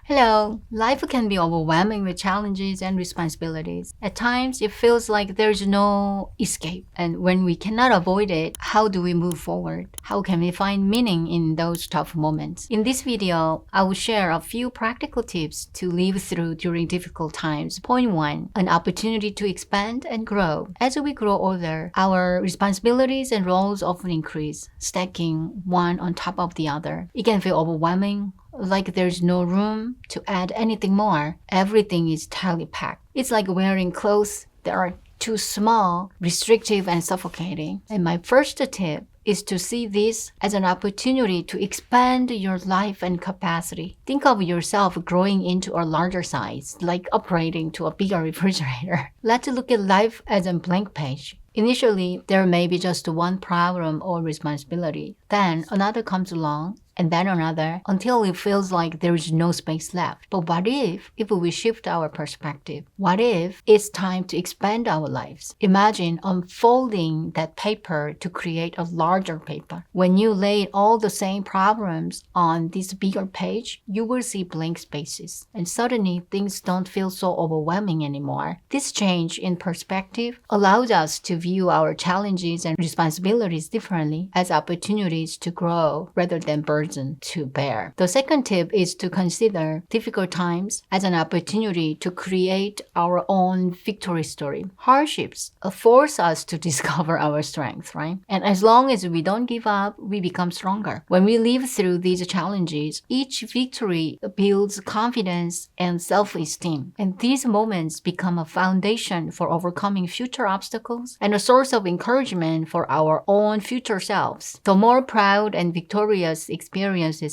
Hello. Life can be overwhelming with challenges and responsibilities. At times, it feels like there's no escape. And when we cannot avoid it, how do we move forward? How can we find meaning in those tough moments? In this video, I will share a few practical tips to live through during difficult times. Point 1. An opportunity to expand and grow. As we grow older, our responsibilities and roles often increase, stacking one on top of the other. It can feel overwhelming, like there's no room to add anything more. Everything is tightly packed. It's like wearing clothes that are too small, restrictive, and suffocating. And my first tip is to see this as an opportunity to expand your life and capacity. Think of yourself growing into a larger size, like upgrading to a bigger refrigerator. Let's look at life as a blank page. Initially, there may be just one problem or responsibility. Then another comes along, and then another, until it feels like there is no space left. But what if we shift our perspective? What if it's time to expand our lives? Imagine unfolding that paper to create a larger paper. When you lay all the same problems on this bigger page, you will see blank spaces. And suddenly, things don't feel so overwhelming anymore. This change in perspective allows us to view our challenges and responsibilities differently as opportunities to grow rather than burden to bear. The second tip is to consider difficult times as an opportunity to create our own victory story. Hardships force us to discover our strength, right? And as long as we don't give up, we become stronger. When we live through these challenges, each victory builds confidence and self-esteem. And these moments become a foundation for overcoming future obstacles and a source of encouragement for our own future selves. The more proud and victorious experiences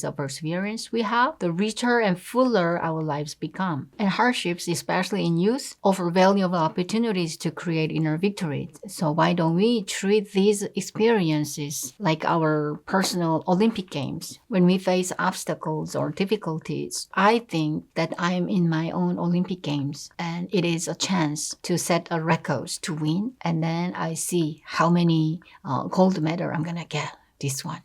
of perseverance we have, the richer and fuller our lives become. And hardships, especially in youth, offer valuable opportunities to create inner victories. So why don't we treat these experiences like our personal Olympic Games? When we face obstacles or difficulties, I think that I am in my own Olympic Games, and it is a chance to set a record to win, and then I see how many gold medal I'm gonna get. This one.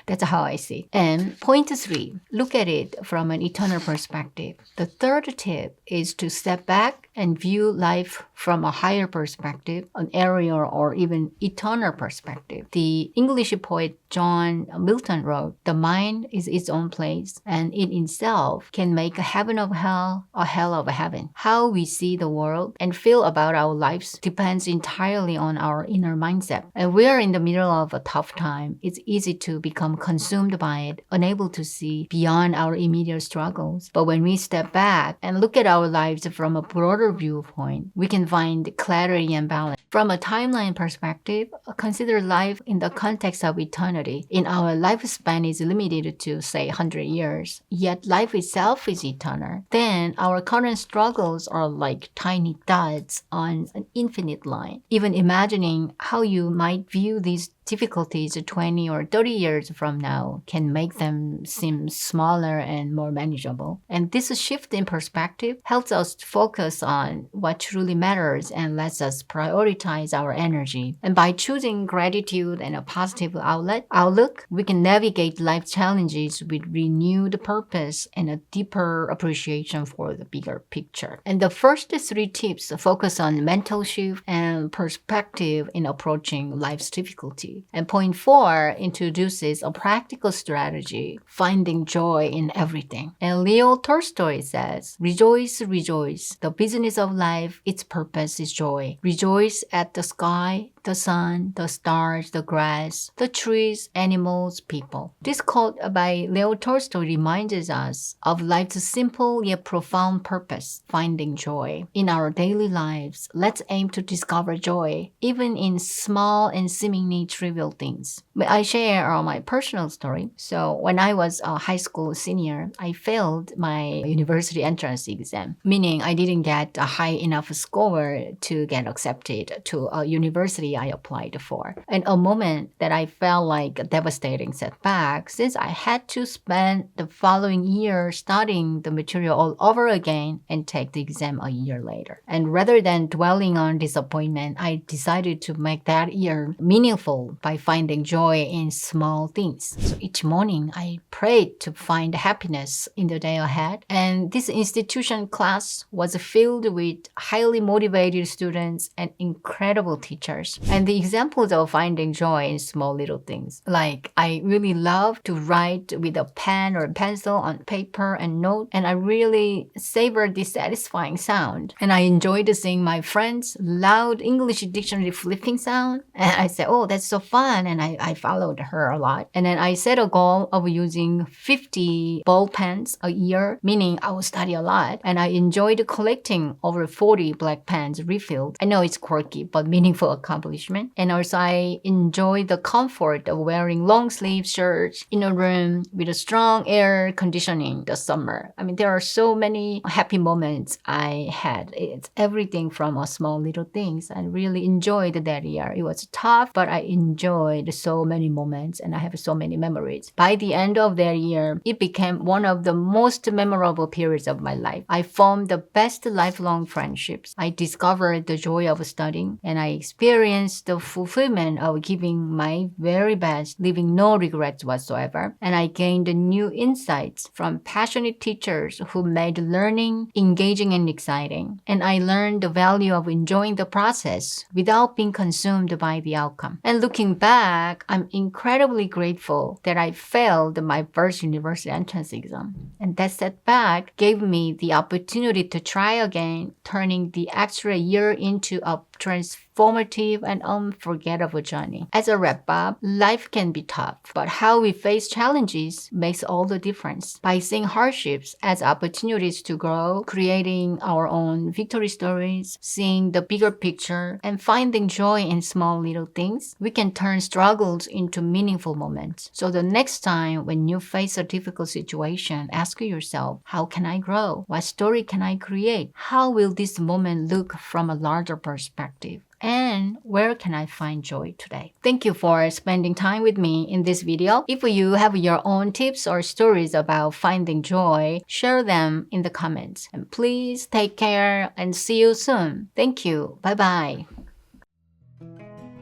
That's how I see. And point 3, look at it from an eternal perspective. The third tip is to step back and view life from a higher perspective, an aerial or even eternal perspective. The English poet John Milton wrote, "The mind is its own place, and it itself can make a heaven of hell, a hell of a heaven." How we see the world and feel about our lives depends entirely on our inner mindset. And we are in the middle of a tough time. It's easy to become consumed by it, unable to see beyond our immediate struggles. But when we step back and look at our lives from a broader viewpoint, we can find clarity and balance. From a timeline perspective, consider life in the context of eternity. In our lifespan is limited to, say, 100 years, yet life itself is eternal. Then our current struggles are like tiny dots on an infinite line. Even imagining how you might view these difficulties 20 or 30 years from now can make them seem smaller and more manageable. And this shift in perspective helps us to focus on what truly matters and lets us prioritize our energy. And by choosing gratitude and a positive outlook, we can navigate life challenges with renewed purpose and a deeper appreciation for the bigger picture. And the first 3 tips focus on mental shift and perspective in approaching life's difficulty. And point 4 introduces a practical strategy, finding joy in everything. And Leo Tolstoy says, "Rejoice, rejoice. The business of life, its purpose is joy. Rejoice at the sky, the sun, the stars, the grass, the trees, animals, people." This quote by Leo Tolstoy reminds us of life's simple yet profound purpose, finding joy. In our daily lives, let's aim to discover joy, even in small and seemingly trivial things. I share my personal story. So when I was a high school senior, I failed my university entrance exam, meaning I didn't get a high enough score to get accepted to a university I applied for. And a moment that I felt like a devastating setback, since I had to spend the following year studying the material all over again and take the exam a year later. And rather than dwelling on disappointment, I decided to make that year meaningful grow by finding joy in small things. So each morning, I prayed to find happiness in the day ahead. And this institution class was filled with highly motivated students and incredible teachers. And the examples of finding joy in small little things, like I really love to write with a pen or pencil on paper and note, and I really savor this satisfying sound. And I enjoyed seeing my friends' loud English dictionary flipping sound. And I said, oh, that's so fun. And I followed her a lot. And then I set a goal of using 50 ball pens a year, meaning I will study a lot. And I enjoyed collecting over 40 black pens refilled. I know it's quirky, but meaningful accomplishment. And also I enjoy the comfort of wearing long sleeve shirts in a room with a strong air conditioning this summer. I mean, there are so many happy moments I had. It's everything from a small little things. I really enjoyed that year. It was tough, but I enjoyed so many moments and I have so many memories. By the end of that year, it became one of the most memorable periods of my life. I formed the best lifelong friendships. I discovered the joy of studying and I experienced the fulfillment of giving my very best, leaving no regrets whatsoever. And I gained new insights from passionate teachers who made learning engaging and exciting. And I learned the value of enjoying the process without being consumed by the outcome. And looking back, I'm incredibly grateful that I failed my first university entrance exam. And that setback gave me the opportunity to try again, turning the extra year into a transformative and unforgettable journey. As a wrap-up, life can be tough, but how we face challenges makes all the difference. By seeing hardships as opportunities to grow, creating our own victory stories, seeing the bigger picture, and finding joy in small little things, we can turn struggles into meaningful moments. So the next time when you face a difficult situation, ask yourself, how can I grow? What story can I create? How will this moment look from a larger perspective? And where can I find joy today? Thank you for spending time with me in this video. If you have your own tips or stories about finding joy, share them in the comments. And please take care and see you soon. Thank you. Bye-bye.